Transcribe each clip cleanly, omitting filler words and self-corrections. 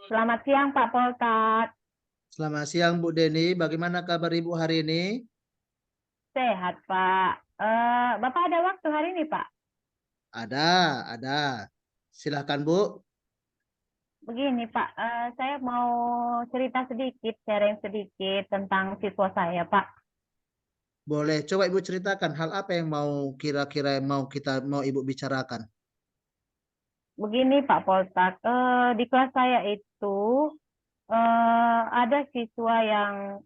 Selamat siang Pak Poltat. Selamat siang Bu Deni, bagaimana kabar Ibu hari ini? Sehat Pak. Bapak ada waktu hari ini Pak? Ada, ada. Silahkan Bu. Begini Pak, saya mau cerita sedikit, sharing sedikit tentang siswa saya Pak. Boleh coba Ibu ceritakan hal apa yang mau kira-kira mau Ibu bicarakan? Begini Pak Poltat, di kelas saya itu ada siswa yang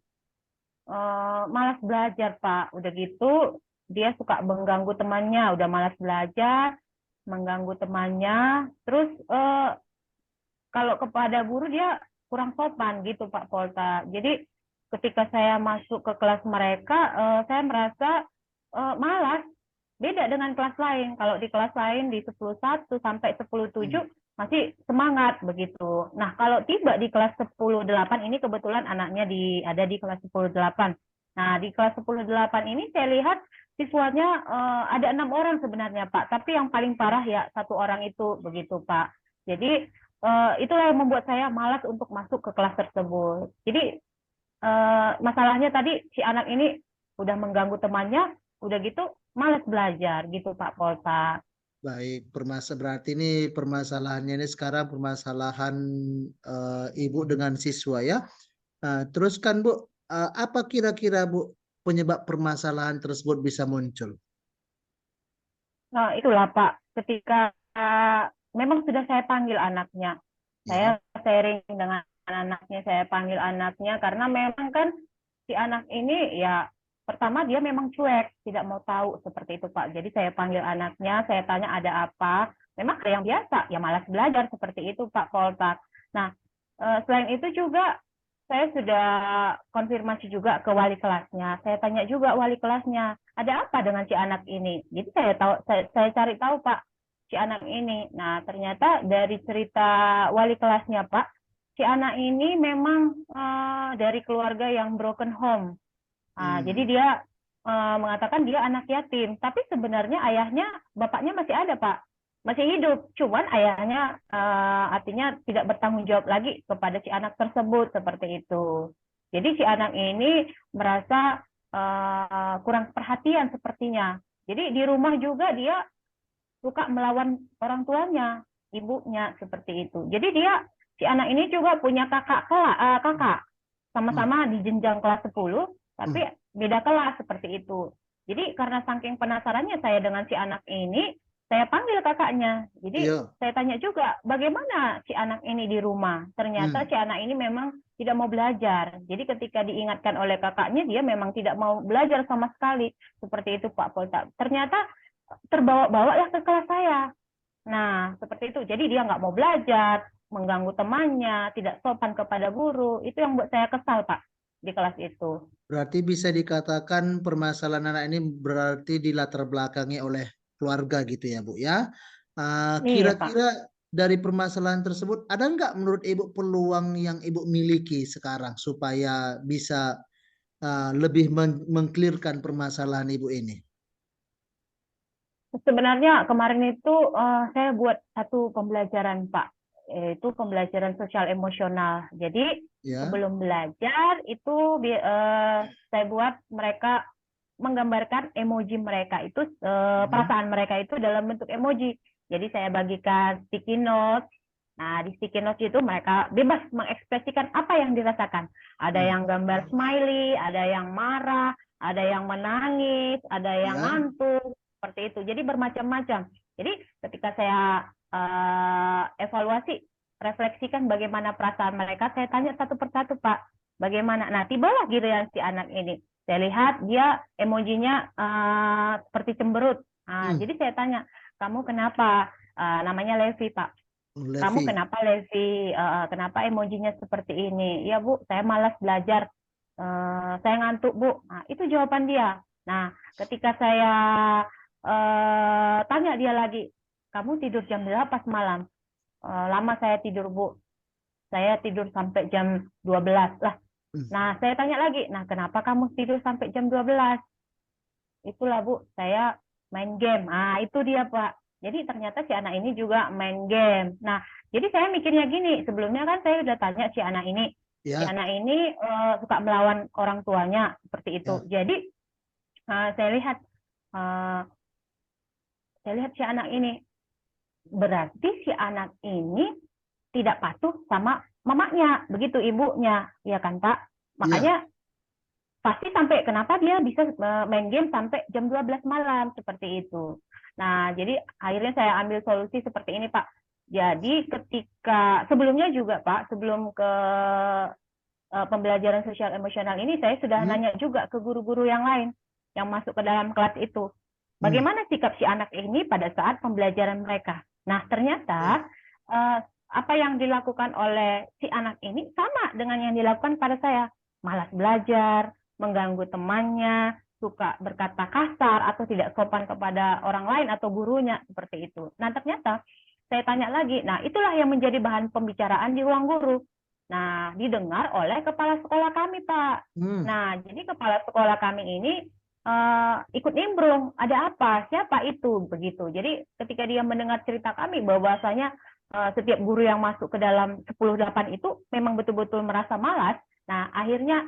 malas belajar Pak. Udah gitu dia suka mengganggu temannya, udah malas belajar, mengganggu temannya. Terus kalau kepada guru dia kurang sopan gitu Pak Polta. Jadi ketika saya masuk ke kelas mereka, saya merasa malas. Beda dengan kelas lain. Kalau di kelas lain di 10.1 sampai 10.7 masih semangat begitu. Nah, kalau tiba di kelas 10.8 ini kebetulan anaknya ada di kelas 10.8. Nah, di kelas 10.8 ini saya lihat siswanya ada 6 orang sebenarnya Pak, tapi yang paling parah ya 1 orang itu begitu Pak. Jadi itulah yang membuat saya malas untuk masuk ke kelas tersebut. Jadi masalahnya tadi si anak ini udah mengganggu temannya, udah gitu malas belajar gitu Pak Polta. Baik, berarti ini permasalahannya ini sekarang permasalahan Ibu dengan siswa ya. Teruskan Bu, apa kira-kira Bu penyebab permasalahan tersebut bisa muncul? Nah, itulah Pak, ketika memang sudah saya panggil anaknya, saya Ya. sharing dengan anaknya, saya panggil anaknya karena memang kan si anak ini ya pertama dia memang cuek, tidak mau tahu seperti itu Pak. Jadi saya panggil anaknya, saya tanya ada apa. Memang ada yang biasa, ya malas belajar seperti itu Pak Poltak. Nah, selain itu juga saya sudah konfirmasi juga ke wali kelasnya. Saya tanya juga wali kelasnya, ada apa dengan si anak ini? Jadi saya cari tahu Pak, si anak ini. Nah, ternyata dari cerita wali kelasnya Pak, si anak ini memang dari keluarga yang broken home. Jadi dia mengatakan dia anak yatim, tapi sebenarnya ayahnya, bapaknya masih ada Pak, masih hidup. Cuman ayahnya artinya tidak bertanggung jawab lagi kepada si anak tersebut seperti itu. Jadi si anak ini merasa kurang perhatian sepertinya. Jadi di rumah juga dia suka melawan orang tuanya, ibunya seperti itu. Jadi dia si anak ini juga punya kakak Hmm. sama-sama di jenjang kelas 10, tapi Hmm. beda kelas seperti itu. Jadi karena saking penasarannya saya dengan si anak ini, saya panggil kakaknya. Jadi Iya. saya tanya juga, bagaimana si anak ini di rumah? Ternyata Hmm. si anak ini memang tidak mau belajar. Jadi ketika diingatkan oleh kakaknya, dia memang tidak mau belajar sama sekali. Seperti itu Pak Polta. Ternyata terbawa-bawa lah ke kelas saya. Nah, seperti itu. Jadi dia nggak mau belajar, mengganggu temannya, tidak sopan kepada guru. Itu yang buat saya kesal, Pak, di kelas itu. Berarti bisa dikatakan permasalahan anak ini berarti dilatar belakangi oleh keluarga gitu ya Bu ya. Iya, Pak. Kira-kira dari permasalahan tersebut ada nggak menurut Ibu peluang yang Ibu miliki sekarang supaya bisa lebih mengklirkan permasalahan Ibu ini? Sebenarnya kemarin itu saya buat satu pembelajaran, Pak, yaitu pembelajaran sosial emosional. Jadi Ya. sebelum belajar itu saya buat mereka menggambarkan emoji mereka itu, Hmm. perasaan mereka itu dalam bentuk emoji. Jadi saya bagikan sticky note. Nah, di sticky note itu mereka bebas mengekspresikan apa yang dirasakan. Ada Hmm. yang gambar smiley, ada yang marah, ada yang menangis, ada yang Ya. ngantuk, seperti itu. Jadi bermacam-macam. Jadi ketika saya evaluasi, refleksikan bagaimana perasaan mereka, saya tanya satu persatu, Pak, bagaimana. Nah, tibalah giliran si anak ini. Saya lihat dia emojinya seperti cemberut. Hmm. Jadi saya tanya, kamu kenapa? Namanya Levi, Pak. Kamu Levi. kenapa Levi? Kenapa emojinya seperti ini? Ya Bu, saya malas belajar. Saya ngantuk Bu. Nah, itu jawaban dia. Nah, ketika saya tanya dia lagi, kamu tidur jam berapa semalam? Lama saya tidur Bu. Saya tidur sampai jam 12 lah. Hmm. Nah, saya tanya lagi, nah kenapa kamu tidur sampai jam 12? Itulah Bu, saya main game. Ah, itu dia, Pak. Jadi ternyata si anak ini juga main game. Nah, jadi saya mikirnya gini, sebelumnya kan saya udah tanya si anak ini. Si Ya, anak ini suka melawan orang tuanya, seperti itu. ya, Jadi saya lihat eh, si anak ini, berarti si anak ini tidak patuh sama mamanya, begitu ibunya, ya kan Pak? ya. Makanya pasti sampai kenapa dia bisa main game sampai jam 12 malam seperti itu. Nah, jadi akhirnya saya ambil solusi seperti ini, Pak. Jadi ketika sebelumnya juga, Pak, sebelum ke pembelajaran sosial emosional ini, saya sudah Hmm, nanya juga ke guru-guru yang lain yang masuk ke dalam kelas itu. hmm, Bagaimana sikap si anak ini pada saat pembelajaran mereka? Nah, ya, ternyata apa yang dilakukan oleh si anak ini sama dengan yang dilakukan pada saya. Malas belajar, mengganggu temannya, suka berkata kasar atau tidak sopan kepada orang lain atau gurunya, seperti itu. Nah, ternyata saya tanya lagi, nah itulah yang menjadi bahan pembicaraan di ruang guru. Nah, didengar oleh kepala sekolah kami, Pak. hmm, Nah, jadi kepala sekolah kami ini ikut nimbrung, ada apa, siapa itu, begitu. Jadi ketika dia mendengar cerita kami bahwasanya setiap guru yang masuk ke dalam 10-8 itu memang betul-betul merasa malas. Nah, akhirnya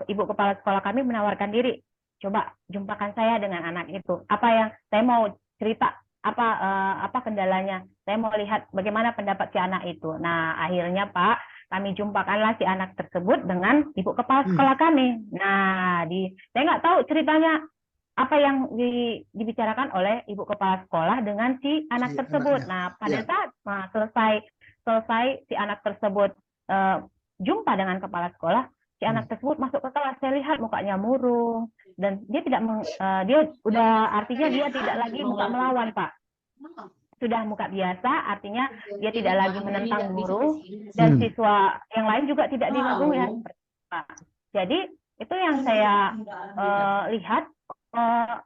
ibu kepala sekolah kami menawarkan diri, coba jumpakan saya dengan anak itu. Apa yang saya mau cerita, apa kendalanya? Saya mau lihat bagaimana pendapat si anak itu. Nah, akhirnya Pak, kami jumpakanlah si anak tersebut dengan ibu kepala hmm. sekolah kami. Nah, saya nggak tahu ceritanya apa yang dibicarakan oleh ibu kepala sekolah dengan si Si anak tersebut. anaknya. Nah, pada Ya, saat selesai si anak tersebut uh, jumpa dengan kepala sekolah, si hmm, anak tersebut masuk ke kelas. Saya lihat mukanya murung dan dia tidak dia udah artinya dia tidak lagi muka melawan, Pak. Sudah muka biasa, artinya dia tidak lagi menentang guru dan hmm. siswa yang lain juga tidak diganggu ya. Jadi itu yang saya lihat.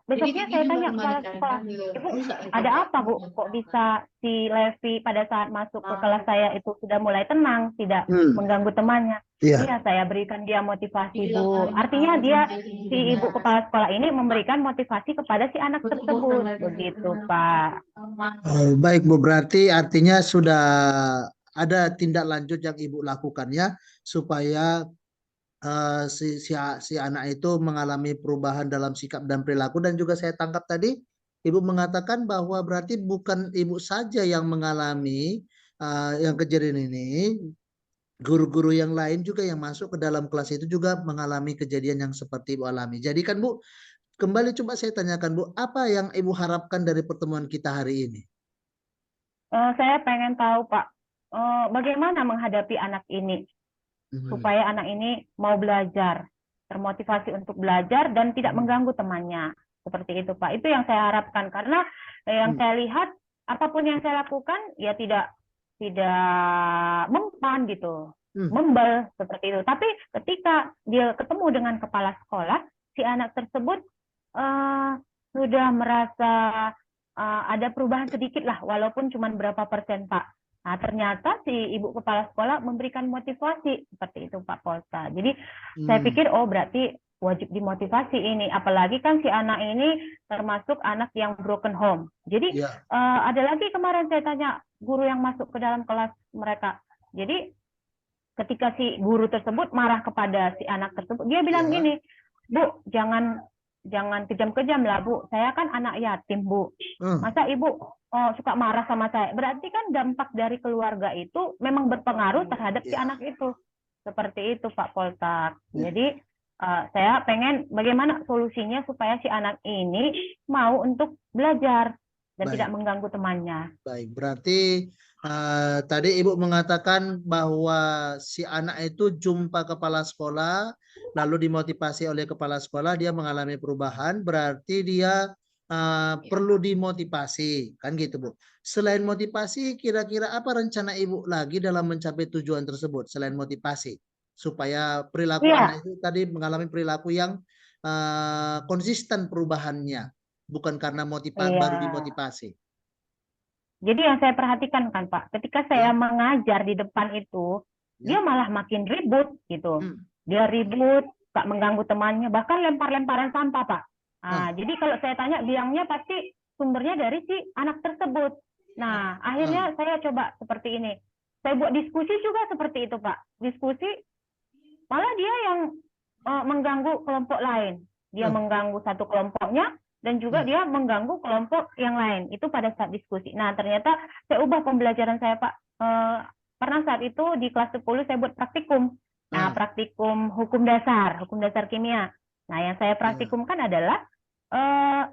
Besoknya saya tanya kepala sekolah, Ibu, ada apa Bu? Kok bisa si Levi pada saat masuk ke kelas saya itu sudah mulai tenang, tidak Hmm, mengganggu temannya? iya. Iya, saya berikan dia motivasi, Bu. Artinya si ibu kepala sekolah ini memberikan motivasi kepada si anak tersebut, begitu, Pak. Oh, baik Bu, berarti artinya sudah ada tindak lanjut yang Ibu lakukan ya supaya si anak itu mengalami perubahan dalam sikap dan perilaku dan juga saya tangkap tadi Ibu mengatakan bahwa berarti bukan Ibu saja yang mengalami yang kejadian ini, guru-guru yang lain juga yang masuk ke dalam kelas itu juga mengalami kejadian yang seperti Ibu alami. Jadi kan Bu, kembali coba saya tanyakan Bu, apa yang Ibu harapkan dari pertemuan kita hari ini? Saya pengen tahu, Pak, bagaimana menghadapi anak ini Hmm, supaya anak ini mau belajar, termotivasi untuk belajar dan tidak hmm, mengganggu temannya. Seperti itu, Pak. Itu yang saya harapkan karena yang hmm, saya lihat apapun yang saya lakukan ya tidak mempan gitu, hmm. membel seperti itu. Tapi ketika dia ketemu dengan kepala sekolah, si anak tersebut uh, sudah merasa ada perubahan sedikit lah, walaupun cuma berapa persen, Pak. Nah, ternyata si ibu kepala sekolah memberikan motivasi seperti itu, Pak Polta. Jadi saya Hmm, pikir, oh berarti wajib dimotivasi ini. Apalagi kan si anak ini termasuk anak yang broken home. Jadi ya, ada lagi kemarin saya tanya guru yang masuk ke dalam kelas mereka. Jadi ketika si guru tersebut marah kepada si anak tersebut, dia bilang ya, gini, Bu, jangan jangan kejam-kejam lah, Bu. Saya kan anak yatim, Bu. hmm, Masa Ibu suka marah sama saya? Berarti kan dampak dari keluarga itu memang berpengaruh terhadap si ya, anak itu. Seperti itu, Pak Poltak. ya. Jadi saya pengen bagaimana solusinya supaya si anak ini mau untuk belajar dan tidak Baik. mengganggu temannya. Baik, berarti tadi Ibu mengatakan bahwa si anak itu jumpa kepala sekolah, lalu dimotivasi oleh kepala sekolah, dia mengalami perubahan, berarti dia perlu dimotivasi, kan gitu Bu. Selain motivasi, kira-kira apa rencana Ibu lagi dalam mencapai tujuan tersebut, selain motivasi, supaya perilaku anak Iya, itu tadi mengalami perilaku yang konsisten perubahannya, bukan karena iya. baru dimotivasi. Jadi yang saya perhatikan kan Pak, ketika saya Ya. mengajar di depan itu, dia Ya. malah makin ribut gitu. Hmm. Dia ribut, tak mengganggu temannya, bahkan lempar-lemparan sampah Pak. Ah, Jadi kalau saya tanya, bilangnya pasti sumbernya dari si anak tersebut. Nah, ah, akhirnya saya coba seperti ini. Saya buat diskusi juga seperti itu, Pak. Diskusi, malah dia yang mengganggu kelompok lain. Dia ah, mengganggu satu kelompoknya, dan juga hmm, dia mengganggu kelompok yang lain. Itu pada saat diskusi. Nah, ternyata saya ubah pembelajaran saya, Pak. Karena saat itu di kelas 10 saya buat praktikum. Nah, ah, praktikum hukum dasar kimia. Nah, yang saya ya, praktikumkan adalah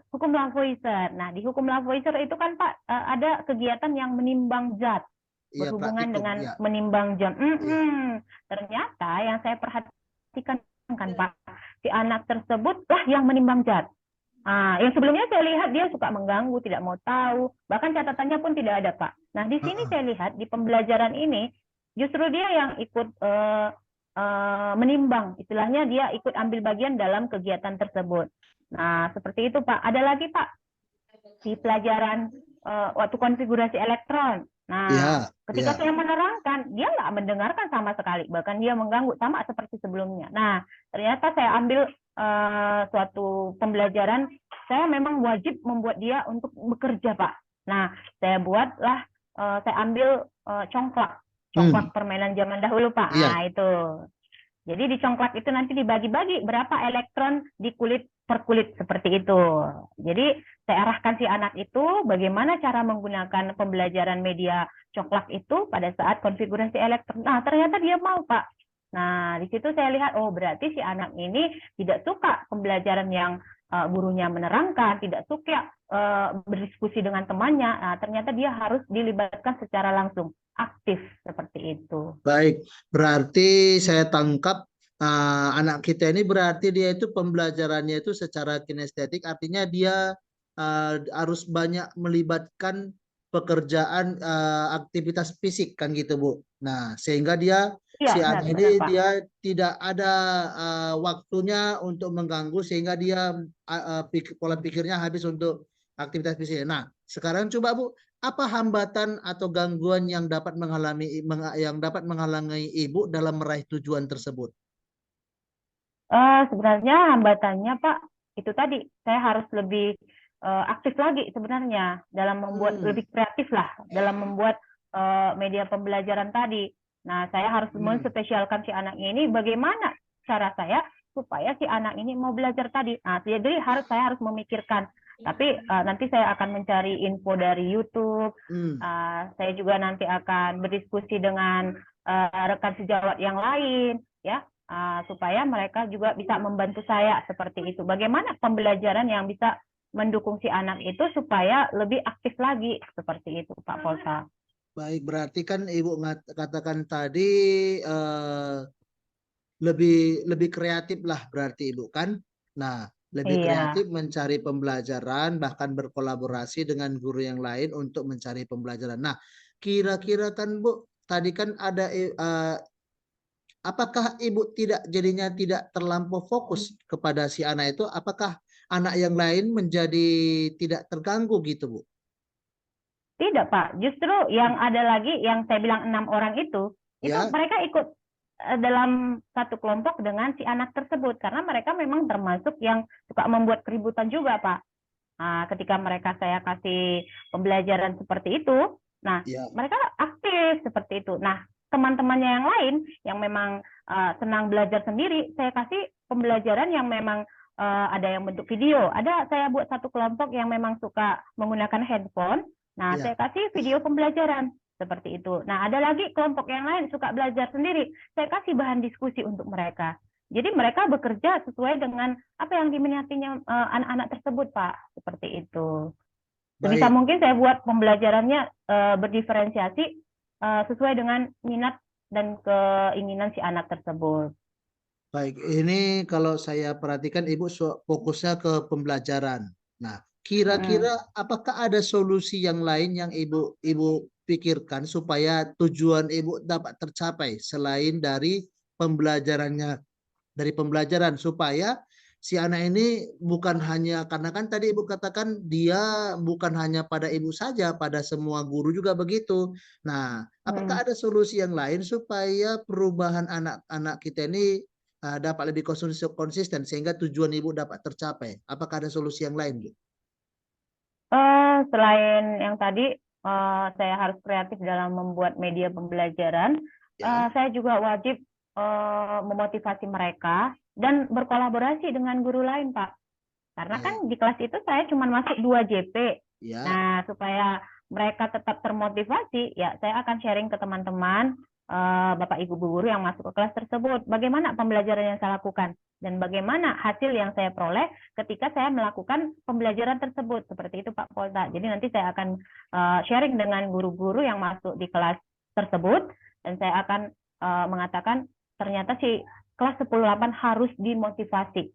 hukum Lavoisier. Nah, di hukum Lavoisier itu kan Pak, ada kegiatan yang menimbang zat, iya berhubungan praktikum, dengan ya, menimbang jam. iya, Ternyata yang saya perhatikan kan Pak, si anak tersebut lah yang menimbang zat. Yang sebelumnya saya lihat dia suka mengganggu, tidak mau tahu, bahkan catatannya pun tidak ada, Pak. Nah, di ah, sini ah, saya lihat di pembelajaran ini justru dia yang ikut menimbang, istilahnya dia ikut ambil bagian dalam kegiatan tersebut. Nah, seperti itu, Pak. Ada lagi, Pak, di pelajaran waktu konfigurasi elektron. Nah, ya, ketika ya, saya menerangkan, dia nggak mendengarkan sama sekali, bahkan dia mengganggu sama seperti sebelumnya. Nah, ternyata saya ambil suatu pembelajaran, saya memang wajib membuat dia untuk bekerja, Pak. Nah, saya ambil congklak, hmm, congklak permainan zaman dahulu, Pak. iya, Itu. Jadi di congklak itu nanti dibagi-bagi berapa elektron di kulit per kulit seperti itu. Jadi saya arahkan si anak itu bagaimana cara menggunakan pembelajaran media congklak itu pada saat konfigurasi elektron. Nah, ternyata dia mau, Pak. Nah, di situ saya lihat, oh berarti si anak ini tidak suka pembelajaran yang gurunya menerangkan, tidak suka berdiskusi dengan temannya. Nah, ternyata dia harus dilibatkan secara langsung, aktif seperti itu. baik. Berarti saya tangkap anak kita ini berarti dia itu pembelajarannya itu secara kinestetik, artinya dia harus banyak melibatkan pekerjaan aktivitas fisik kan gitu Bu. Nah, sehingga dia Iya, si anak benar-benar, ini Pak. dia tidak ada waktunya untuk mengganggu sehingga dia pola pikirnya habis untuk aktivitas fisik. Nah, sekarang coba Bu, apa hambatan atau gangguan yang dapat menghalangi ibu dalam meraih tujuan tersebut? Sebenarnya hambatannya, Pak, itu tadi saya harus lebih aktif lagi sebenarnya dalam membuat, Hmm, lebih kreatif lah dalam membuat media pembelajaran tadi. Nah, saya harus hmm, menspesialkan si anak ini bagaimana cara saya supaya si anak ini mau belajar tadi. Nah, jadi saya harus memikirkan. Tapi nanti saya akan mencari info dari YouTube. hmm. Saya juga nanti akan berdiskusi dengan rekan sejawat yang lain, ya, supaya mereka juga bisa membantu saya seperti itu. Bagaimana pembelajaran yang bisa mendukung si anak itu supaya lebih aktif lagi seperti itu, Pak Polsa. Baik, berarti kan ibu katakan tadi eh, lebih lebih kreatif lah berarti ibu kan? Nah, lebih Iya, kreatif mencari pembelajaran bahkan berkolaborasi dengan guru yang lain untuk mencari pembelajaran. Nah, kira-kira kan Bu, tadi kan ada apakah ibu tidak terlampau fokus kepada si anak itu? Apakah anak yang lain menjadi tidak terganggu gitu, Bu? tidak, Pak. Justru yang ada lagi yang saya bilang 6 orang itu Ya, mereka ikut dalam satu kelompok dengan si anak tersebut karena mereka memang termasuk yang suka membuat keributan juga, Pak. Ketika mereka saya kasih pembelajaran seperti itu, nah ya, mereka aktif seperti itu. Nah, teman-temannya yang lain yang memang senang belajar sendiri, saya kasih pembelajaran yang memang ada yang bentuk video. Ada saya buat satu kelompok yang memang suka menggunakan handphone. Nah, ya. saya kasih video pembelajaran seperti itu. Nah, ada lagi kelompok yang lain suka belajar sendiri. Saya kasih bahan diskusi untuk mereka. Jadi mereka bekerja sesuai dengan apa yang diminatinya anak-anak tersebut, Pak. Seperti itu. Sebisa Baik, mungkin saya buat pembelajarannya berdiferensiasi sesuai dengan minat dan keinginan si anak tersebut. baik. Ini kalau saya perhatikan Ibu fokusnya ke pembelajaran. Nah, Mm. kira-kira apakah ada solusi yang lain yang Ibu pikirkan supaya tujuan Ibu dapat tercapai selain dari pembelajaran supaya si anak ini bukan hanya karena kan tadi ibu katakan dia bukan hanya pada ibu saja, pada semua guru juga begitu. Nah, Mm. apakah ada solusi yang lain supaya perubahan anak-anak kita ini dapat lebih konsisten sehingga tujuan Ibu dapat tercapai? Apakah ada solusi yang lain, Bu? Selain yang tadi, saya harus kreatif dalam membuat media pembelajaran. Ya. Saya juga wajib memotivasi mereka dan berkolaborasi dengan guru lain, Pak. Karena kan Baik. di kelas itu saya cuma masuk 2 JP. Ya. Nah, supaya mereka tetap termotivasi, ya saya akan sharing ke teman-teman, Bapak Ibu guru yang masuk ke kelas tersebut, bagaimana pembelajaran yang saya lakukan dan bagaimana hasil yang saya peroleh ketika saya melakukan pembelajaran tersebut. Seperti itu Pak Polta. Jadi nanti saya akan sharing dengan guru-guru yang masuk di kelas tersebut dan saya akan mengatakan ternyata si kelas 10-8 harus dimotivasi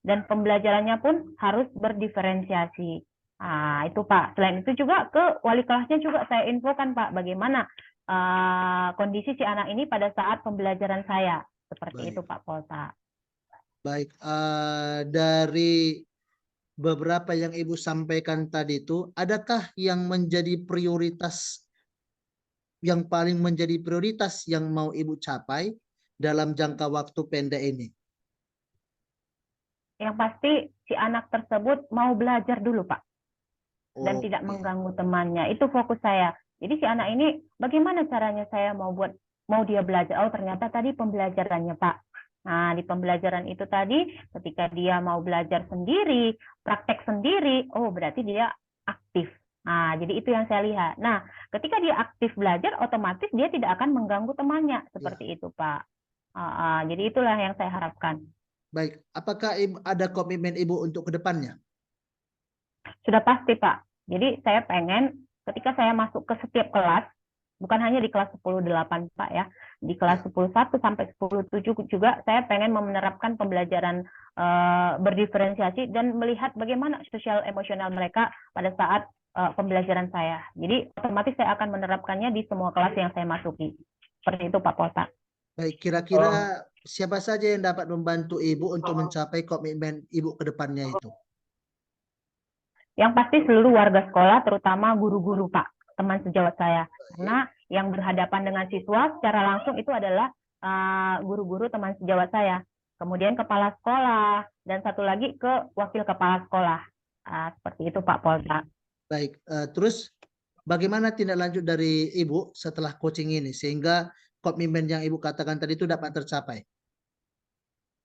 dan pembelajarannya pun harus berdiferensiasi. Nah, itu Pak. Selain itu juga ke wali kelasnya juga saya infokan Pak, bagaimana kondisi si anak ini pada saat pembelajaran saya. Seperti Baik. itu Pak Polta. Baik, dari beberapa yang Ibu sampaikan tadi itu, adakah yang menjadi prioritas, yang paling menjadi prioritas yang mau Ibu capai dalam jangka waktu pendek ini? Yang pasti si anak tersebut mau belajar dulu Pak. Dan tidak Oke. mengganggu temannya. Itu fokus saya. Jadi si anak ini bagaimana caranya saya mau dia belajar. Oh ternyata tadi pembelajarannya Pak. Nah di pembelajaran itu tadi ketika dia mau belajar sendiri, praktek sendiri, oh berarti dia aktif. Nah jadi itu yang saya lihat. Nah ketika dia aktif belajar, otomatis dia tidak akan mengganggu temannya. Seperti itu Pak. Jadi itulah yang saya harapkan. Baik, apakah ada komitmen Ibu untuk kedepannya? Sudah pasti Pak. Jadi saya pengen ketika saya masuk ke setiap kelas, bukan hanya di kelas 10-8 Pak ya, di kelas 10-1 sampai 10-7 juga saya pengen menerapkan pembelajaran berdiferensiasi dan melihat bagaimana sosial emosional mereka pada saat pembelajaran saya. Jadi otomatis saya akan menerapkannya di semua kelas yang saya masuki. Seperti itu Pak Polta. Baik, kira-kira siapa saja yang dapat membantu Ibu untuk mencapai komitmen Ibu ke depannya itu? Yang pasti seluruh warga sekolah, terutama guru-guru Pak, teman sejawat saya. Karena yang berhadapan dengan siswa secara langsung itu adalah guru-guru teman sejawat saya. Kemudian kepala sekolah, dan satu lagi ke wakil kepala sekolah. Seperti itu Pak Polta. Baik, terus bagaimana tindak lanjut dari Ibu setelah coaching ini sehingga komitmen yang Ibu katakan tadi itu dapat tercapai?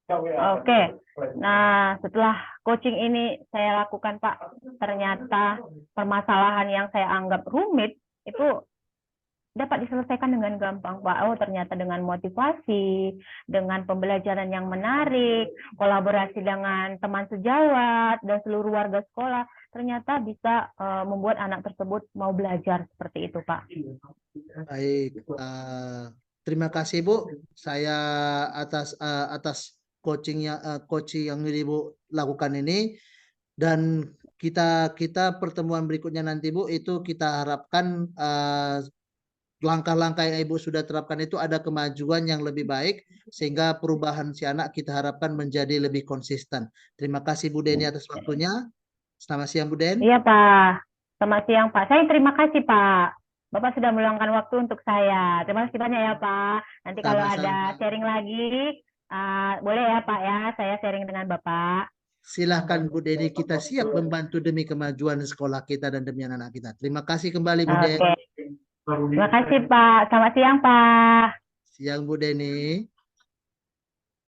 Oke, nah setelah coaching ini saya lakukan Pak, ternyata permasalahan yang saya anggap rumit itu dapat diselesaikan dengan gampang Pak. Oh ternyata dengan motivasi, dengan pembelajaran yang menarik, kolaborasi dengan teman sejawat dan seluruh warga sekolah, ternyata bisa membuat anak tersebut mau belajar seperti itu Pak. Baik, terima kasih Bu. Saya atas coaching yang Ibu lakukan ini, dan kita pertemuan berikutnya nanti Bu, itu kita harapkan langkah-langkah yang Ibu sudah terapkan itu ada kemajuan yang lebih baik sehingga perubahan si anak kita harapkan menjadi lebih konsisten. Terima kasih Bu Deni atas waktunya. Selamat siang Bu Den. Iya Pak, selamat siang Pak. Saya terima kasih Pak. Bapak sudah meluangkan waktu untuk saya. Terima kasih banyak ya Pak. Nanti kalau ada Sama-sama. sharing lagi, boleh ya Pak ya, saya sharing dengan Bapak. Silahkan Bu Deni, kita siap membantu demi kemajuan sekolah kita dan demi anak-anak kita. Terima kasih kembali Bu Den. Oke. Terima kasih Pak. Selamat siang Pak. Siang Bu Deni.